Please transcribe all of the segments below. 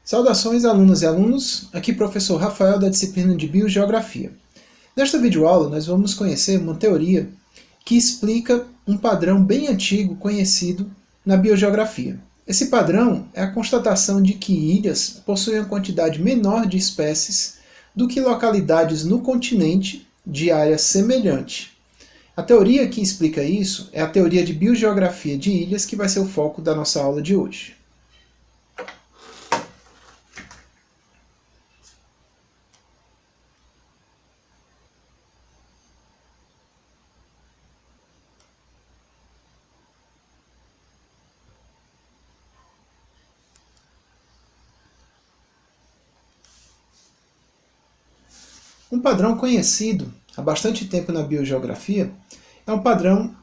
Saudações, alunas e alunos, aqui professor Rafael da disciplina de Biogeografia. Nesta videoaula nós vamos conhecer uma teoria que explica um padrão bem antigo conhecido na biogeografia. Esse padrão é a constatação de que ilhas possuem uma quantidade menor de espécies do que localidades no continente de área semelhante. A teoria que explica isso é a teoria de biogeografia de ilhas, que vai ser o foco da nossa aula de hoje. Um padrão conhecido há bastante tempo na biogeografia é um padrão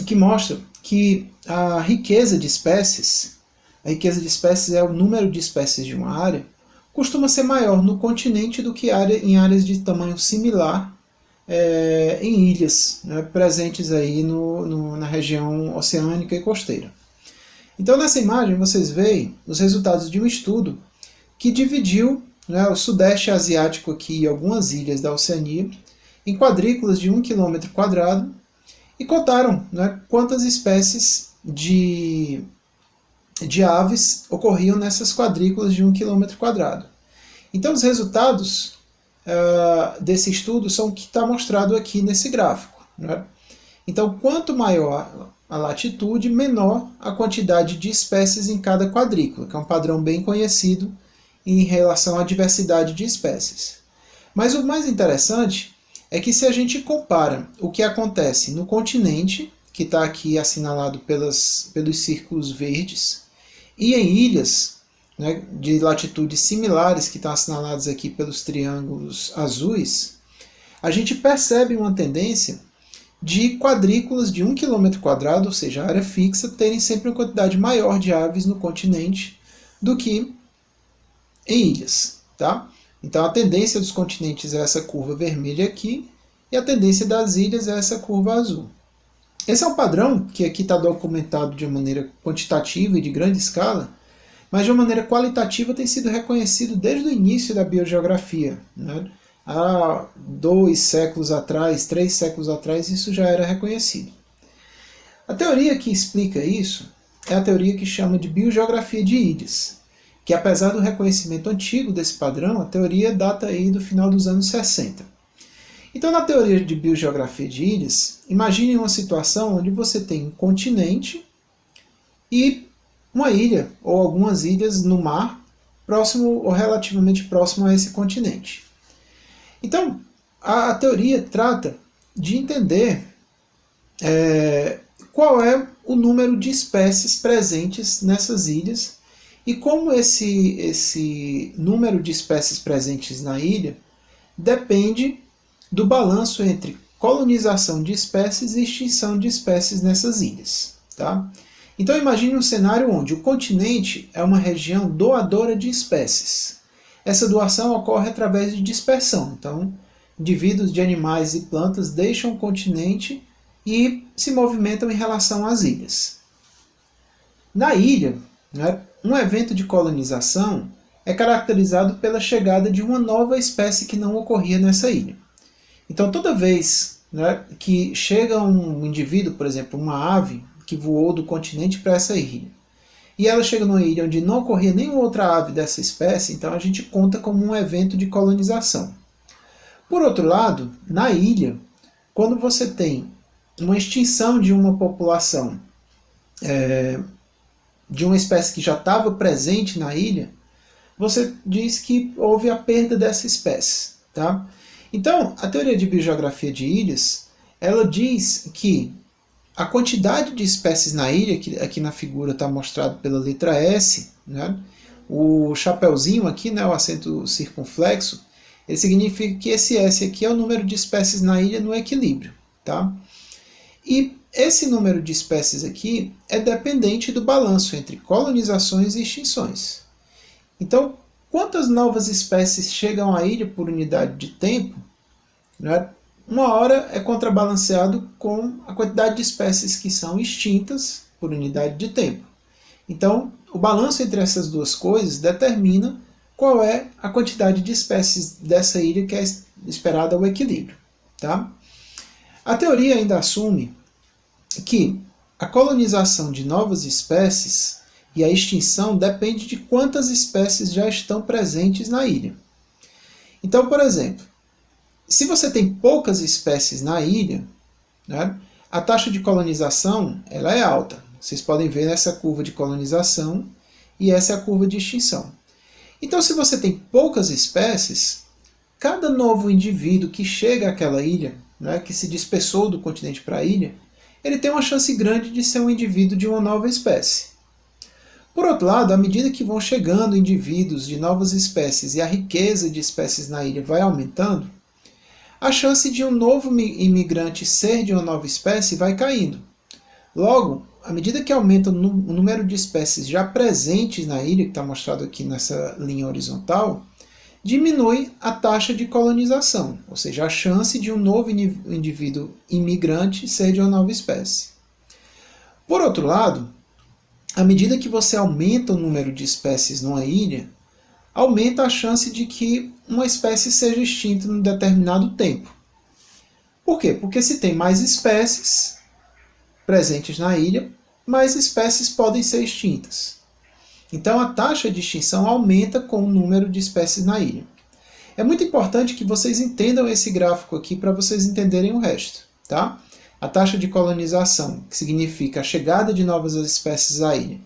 que mostra que a riqueza de espécies é o número de espécies de uma área, costuma ser maior no continente do que em áreas de tamanho similar em ilhas, né, presentes aí na região oceânica e costeira. Então nessa imagem vocês veem os resultados de um estudo que dividiu o Sudeste Asiático aqui e algumas ilhas da Oceania em quadrículas de 1 km² e contaram quantas espécies de aves ocorriam nessas quadrículas de 1 km². Então os resultados desse estudo são o que está mostrado aqui nesse gráfico. Então quanto maior a latitude, menor a quantidade de espécies em cada quadrícula, que é um padrão bem conhecido em relação à diversidade de espécies. Mas o mais interessante é que se a gente compara o que acontece no continente, que está aqui assinalado pelos círculos verdes, e em ilhas de latitudes similares, que estão assinaladas aqui pelos triângulos azuis, a gente percebe uma tendência de quadrículas de 1 km², ou seja, área fixa, terem sempre uma quantidade maior de aves no continente do que em ilhas. Tá? Então a tendência dos continentes é essa curva vermelha aqui, e a tendência das ilhas é essa curva azul. Esse é um padrão que aqui está documentado de uma maneira quantitativa e de grande escala, mas de uma maneira qualitativa tem sido reconhecido desde o início da biogeografia. Há 2 séculos atrás, 3 séculos atrás, isso já era reconhecido. A teoria que explica isso é a teoria que chama de biogeografia de ilhas, que apesar do reconhecimento antigo desse padrão, a teoria data aí do final dos anos 60. Então, na teoria de biogeografia de ilhas, imagine uma situação onde você tem um continente e uma ilha, ou algumas ilhas no mar, próximo ou relativamente próximo a esse continente. Então, a teoria trata de entender qual é o número de espécies presentes nessas ilhas e como esse número de espécies presentes na ilha depende do balanço entre colonização de espécies e extinção de espécies nessas ilhas. Tá? Então imagine um cenário onde o continente é uma região doadora de espécies. Essa doação ocorre através de dispersão. Então, indivíduos de animais e plantas deixam o continente e se movimentam em relação às ilhas. Na ilha, um evento de colonização é caracterizado pela chegada de uma nova espécie que não ocorria nessa ilha. Então toda vez que chega um indivíduo, por exemplo, uma ave que voou do continente para essa ilha, e ela chega numa ilha onde não ocorria nenhuma outra ave dessa espécie, então a gente conta como um evento de colonização. Por outro lado, na ilha, quando você tem uma extinção de uma população de uma espécie que já estava presente na ilha, você diz que houve a perda dessa espécie. Tá? Então, a teoria de biogeografia de ilhas, ela diz que a quantidade de espécies na ilha, que aqui na figura está mostrado pela letra S, o chapeuzinho aqui, o acento circunflexo, ele significa que esse S aqui é o número de espécies na ilha no equilíbrio. Tá? E esse número de espécies aqui é dependente do balanço entre colonizações e extinções. Então, quantas novas espécies chegam à ilha por unidade de tempo, uma hora é contrabalanceado com a quantidade de espécies que são extintas por unidade de tempo. Então, o balanço entre essas duas coisas determina qual é a quantidade de espécies dessa ilha que é esperada ao equilíbrio. Tá? A teoria ainda assume que a colonização de novas espécies e a extinção depende de quantas espécies já estão presentes na ilha. Então, por exemplo, se você tem poucas espécies na ilha, né, a taxa de colonização ela é alta. Vocês podem ver essa curva de colonização e essa é a curva de extinção. Então, se você tem poucas espécies, cada novo indivíduo que chega àquela ilha, né, que se dispersou do continente para a ilha, ele tem uma chance grande de ser um indivíduo de uma nova espécie. Por outro lado, à medida que vão chegando indivíduos de novas espécies e a riqueza de espécies na ilha vai aumentando, a chance de um novo imigrante ser de uma nova espécie vai caindo. Logo, à medida que aumenta o número de espécies já presentes na ilha, que está mostrado aqui nessa linha horizontal, diminui a taxa de colonização, ou seja, a chance de um novo indivíduo imigrante ser de uma nova espécie. Por outro lado, à medida que você aumenta o número de espécies numa ilha, aumenta a chance de que uma espécie seja extinta em um determinado tempo. Por quê? Porque se tem mais espécies presentes na ilha, mais espécies podem ser extintas. Então a taxa de extinção aumenta com o número de espécies na ilha. É muito importante que vocês entendam esse gráfico aqui para vocês entenderem o resto. Tá? A taxa de colonização, que significa a chegada de novas espécies à ilha,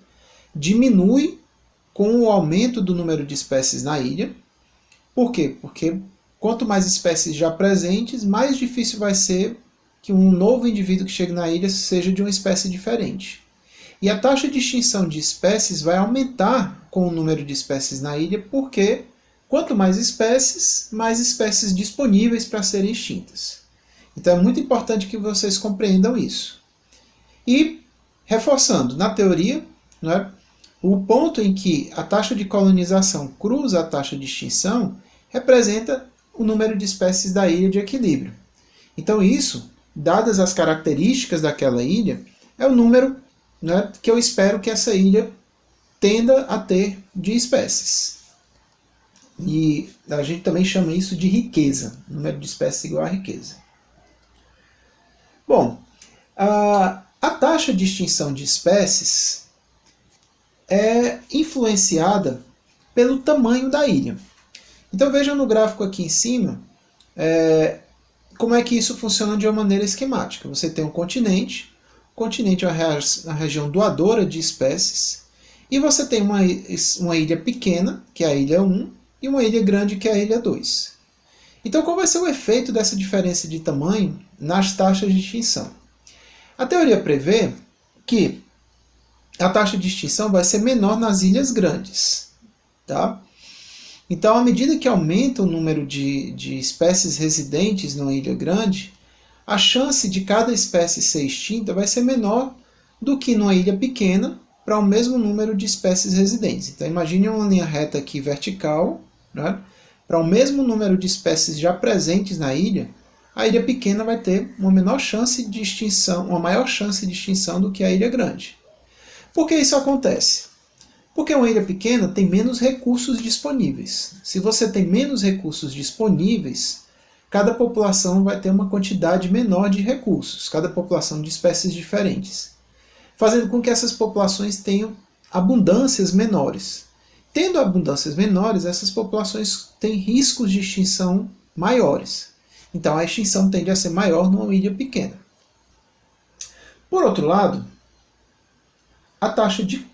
diminui com o aumento do número de espécies na ilha. Por quê? Porque quanto mais espécies já presentes, mais difícil vai ser que um novo indivíduo que chegue na ilha seja de uma espécie diferente. E a taxa de extinção de espécies vai aumentar com o número de espécies na ilha, porque quanto mais espécies disponíveis para serem extintas. Então é muito importante que vocês compreendam isso. E, reforçando, na teoria, né, o ponto em que a taxa de colonização cruza a taxa de extinção representa o número de espécies da ilha de equilíbrio. Então isso, dadas as características daquela ilha, é o número, né, que eu espero que essa ilha tenda a ter de espécies. E a gente também chama isso de riqueza, número de espécies igual a riqueza. Bom, a taxa de extinção de espécies é influenciada pelo tamanho da ilha. Então vejam no gráfico aqui em cima como é que isso funciona de uma maneira esquemática. Você tem um continente, o continente é uma região doadora de espécies, e você tem uma ilha pequena, que é a ilha 1, e uma ilha grande, que é a ilha 2. Então qual vai ser o efeito dessa diferença de tamanho nas taxas de extinção? A teoria prevê que a taxa de extinção vai ser menor nas ilhas grandes. Tá? Então, à medida que aumenta o número de espécies residentes numa ilha grande, a chance de cada espécie ser extinta vai ser menor do que numa ilha pequena para o mesmo número de espécies residentes. Então, imagine uma linha reta aqui vertical, né? Para o mesmo número de espécies já presentes na ilha, a ilha pequena vai ter uma menor chance de extinção, uma maior chance de extinção do que a ilha grande. Por que isso acontece? Porque uma ilha pequena tem menos recursos disponíveis. Se você tem menos recursos disponíveis, cada população vai ter uma quantidade menor de recursos, cada população de espécies diferentes, fazendo com que essas populações tenham abundâncias menores. Tendo abundâncias menores, essas populações têm riscos de extinção maiores. Então a extinção tende a ser maior numa ilha pequena. Por outro lado, a taxa de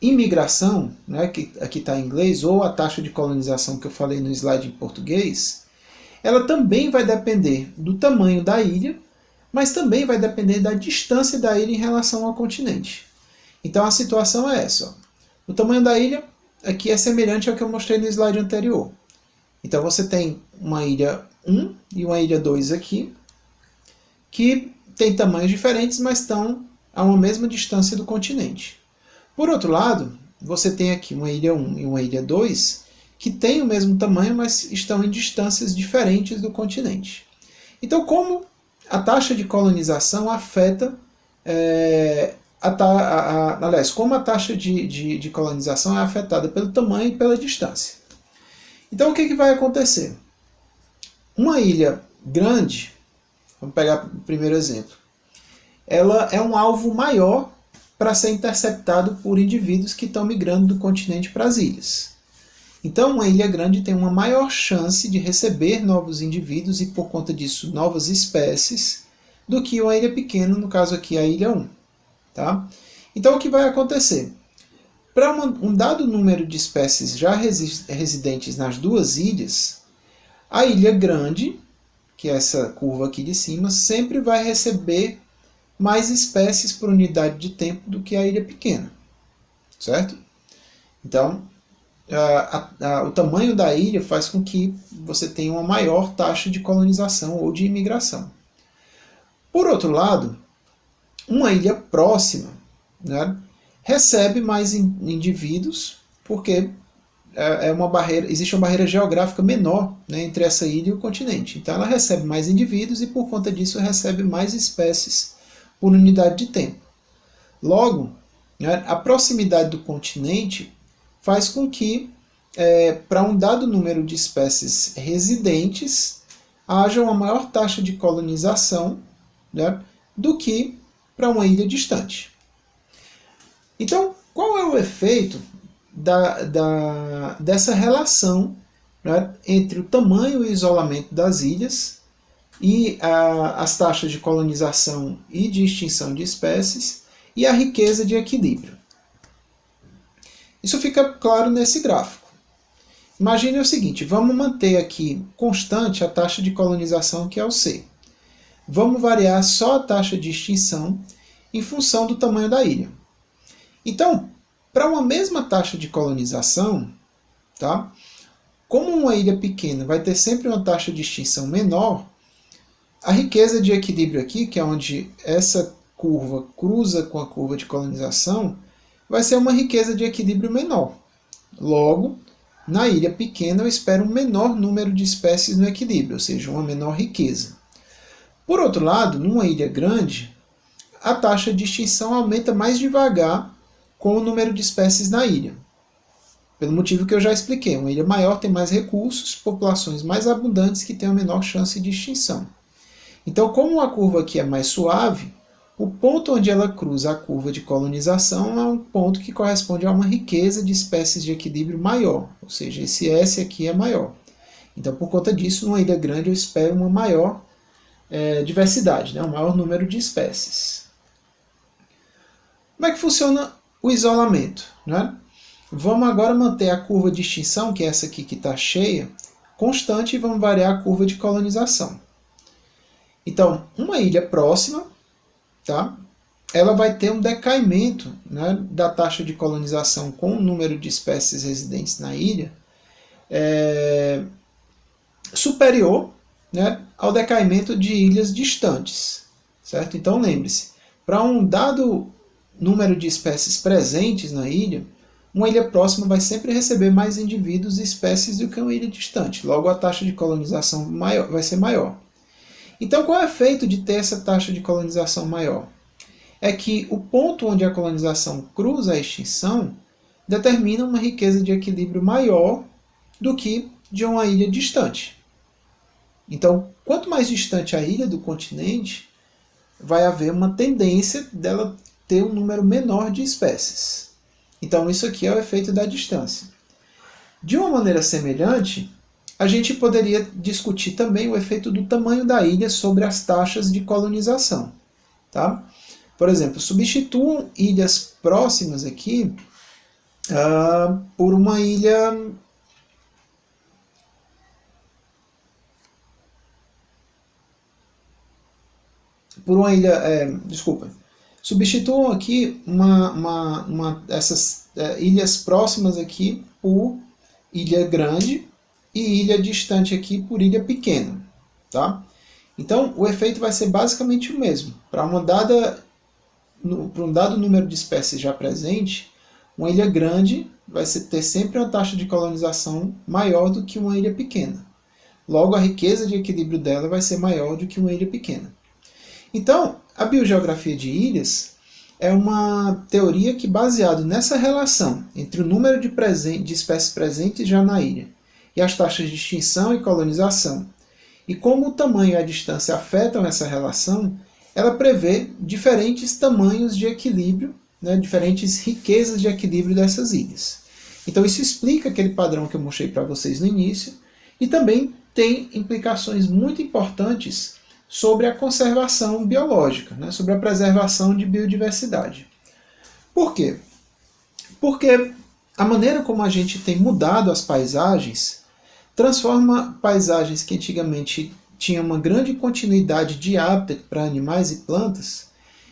imigração, né, que aqui está em inglês, ou a taxa de colonização que eu falei no slide em português, ela também vai depender do tamanho da ilha, mas também vai depender da distância da ilha em relação ao continente. Então a situação é essa. Ó. O tamanho da ilha aqui é semelhante ao que eu mostrei no slide anterior. Então você tem uma ilha 1 e uma ilha 2 aqui, que têm tamanhos diferentes, mas estão a uma mesma distância do continente. Por outro lado, você tem aqui uma ilha 1 e uma ilha 2 que têm o mesmo tamanho, mas estão em distâncias diferentes do continente. Então, como a taxa de colonização afeta aliás, como a taxa de colonização é afetada pelo tamanho e pela distância. Então o que vai acontecer? Uma ilha grande, vamos pegar o primeiro exemplo, ela é um alvo maior para ser interceptado por indivíduos que estão migrando do continente para as ilhas. Então, uma ilha grande tem uma maior chance de receber novos indivíduos e, por conta disso, novas espécies, do que uma ilha pequena, no caso aqui a ilha 1. Tá? Então, o que vai acontecer? Para um dado número de espécies já residentes nas duas ilhas, a ilha grande, que é essa curva aqui de cima, sempre vai receber mais espécies por unidade de tempo do que a ilha pequena. Certo? Então, o tamanho da ilha faz com que você tenha uma maior taxa de colonização ou de imigração. Por outro lado, uma ilha próxima, né, recebe mais indivíduos porque existe uma barreira geográfica menor, né, entre essa ilha e o continente. Então ela recebe mais indivíduos e por conta disso recebe mais espécies por unidade de tempo. Logo, né, a proximidade do continente faz com que, para um dado número de espécies residentes, haja uma maior taxa de colonização, né, do que para uma ilha distante. Então, qual é o efeito dessa relação, né, entre o tamanho e o isolamento das ilhas e as taxas de colonização e de extinção de espécies e a riqueza de equilíbrio? Isso fica claro nesse gráfico. Imagine o seguinte, vamos manter aqui constante a taxa de colonização, que é o C. Vamos variar só a taxa de extinção em função do tamanho da ilha. Então, para uma mesma taxa de colonização, tá? Como uma ilha pequena vai ter sempre uma taxa de extinção menor, a riqueza de equilíbrio aqui, que é onde essa curva cruza com a curva de colonização, vai ser uma riqueza de equilíbrio menor. Logo, na ilha pequena eu espero um menor número de espécies no equilíbrio, ou seja, uma menor riqueza. Por outro lado, numa ilha grande, a taxa de extinção aumenta mais devagar com o número de espécies na ilha. Pelo motivo que eu já expliquei, uma ilha maior tem mais recursos, populações mais abundantes que têm uma menor chance de extinção. Então, como a curva aqui é mais suave, o ponto onde ela cruza a curva de colonização é um ponto que corresponde a uma riqueza de espécies de equilíbrio maior, ou seja, esse S aqui é maior. Então, por conta disso, numa ilha grande eu espero uma maior diversidade, né? Um maior número de espécies. Como é que funciona o isolamento? Né? Vamos agora manter a curva de extinção, que é essa aqui que está cheia, constante, e vamos variar a curva de colonização. Então, uma ilha próxima, tá? Ela vai ter um decaimento, né, da taxa de colonização com o número de espécies residentes na ilha superior, né, ao decaimento de ilhas distantes. Certo? Então lembre-se, para um dado número de espécies presentes na ilha, uma ilha próxima vai sempre receber mais indivíduos e espécies do que uma ilha distante. Logo, a taxa de colonização vai ser maior. Então, qual é o efeito de ter essa taxa de colonização maior? É que o ponto onde a colonização cruza a extinção determina uma riqueza de equilíbrio maior do que de uma ilha distante. Então, quanto mais distante a ilha do continente, vai haver uma tendência dela ter um número menor de espécies. Então, isso aqui é o efeito da distância. De uma maneira semelhante, a gente poderia discutir também o efeito do tamanho da ilha sobre as taxas de colonização. Tá? Por exemplo, substituam ilhas próximas aqui por uma ilha... desculpa. Substituam aqui essas ilhas próximas aqui por ilha grande e ilha distante aqui por ilha pequena. Tá? Então, o efeito vai ser basicamente o mesmo. Para um dado número de espécies já presente, uma ilha grande vai ter sempre uma taxa de colonização maior do que uma ilha pequena. Logo, a riqueza de equilíbrio dela vai ser maior do que uma ilha pequena. Então, a biogeografia de ilhas é uma teoria que, baseado nessa relação entre o número de espécies presentes já na ilha e as taxas de extinção e colonização, e como o tamanho e a distância afetam essa relação, ela prevê diferentes tamanhos de equilíbrio, né, diferentes riquezas de equilíbrio dessas ilhas. Então isso explica aquele padrão que eu mostrei para vocês no início, e também tem implicações muito importantes sobre a conservação biológica, né, sobre a preservação de biodiversidade. Por quê? Porque a maneira como a gente tem mudado as paisagens transforma paisagens que antigamente tinham uma grande continuidade de hábitat para animais e plantas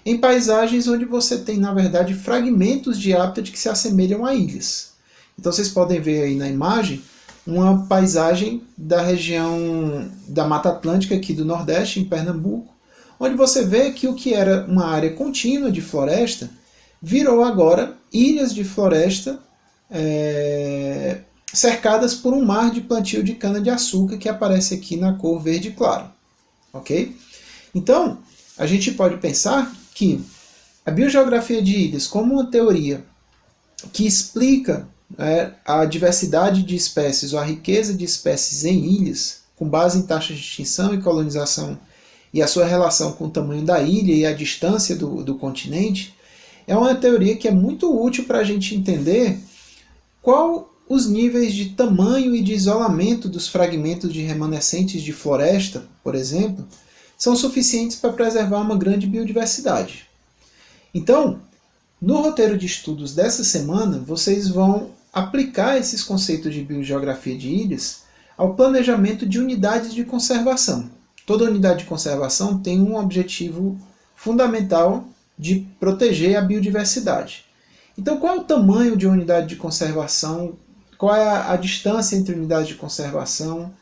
em paisagens onde você tem, na verdade, fragmentos de hábitat que se assemelham a ilhas. Então vocês podem ver aí na imagem uma paisagem da região da Mata Atlântica aqui do Nordeste, em Pernambuco, onde você vê que o que era uma área contínua de floresta virou agora ilhas de floresta cercadas por um mar de plantio de cana-de-açúcar que aparece aqui na cor verde claro. Ok? Então, a gente pode pensar que a biogeografia de ilhas, como uma teoria que explica a diversidade de espécies ou a riqueza de espécies em ilhas, com base em taxas de extinção e colonização e a sua relação com o tamanho da ilha e a distância do continente, é uma teoria que é muito útil para a gente entender qual os níveis de tamanho e de isolamento dos fragmentos de remanescentes de floresta, por exemplo, são suficientes para preservar uma grande biodiversidade. Então, no roteiro de estudos dessa semana, vocês vão aplicar esses conceitos de biogeografia de ilhas ao planejamento de unidades de conservação. Toda unidade de conservação tem um objetivo fundamental de proteger a biodiversidade. Então, qual é o tamanho de uma unidade de conservação? Qual é a distância entre unidades de conservação?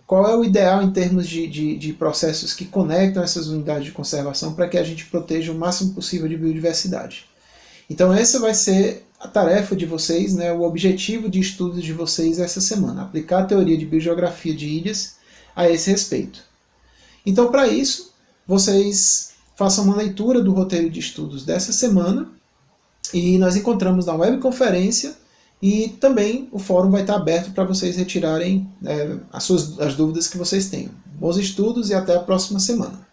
Qual é o ideal em termos de processos que conectam essas unidades de conservação para que a gente proteja o máximo possível de biodiversidade? Então essa vai ser a tarefa de vocês, né, o objetivo de estudos de vocês essa semana, aplicar a teoria de biogeografia de ilhas a esse respeito. Então para isso, vocês façam uma leitura do roteiro de estudos dessa semana e nós encontramos na webconferência e também o fórum vai estar aberto para vocês retirarem as dúvidas que vocês tenham. Bons estudos e até a próxima semana.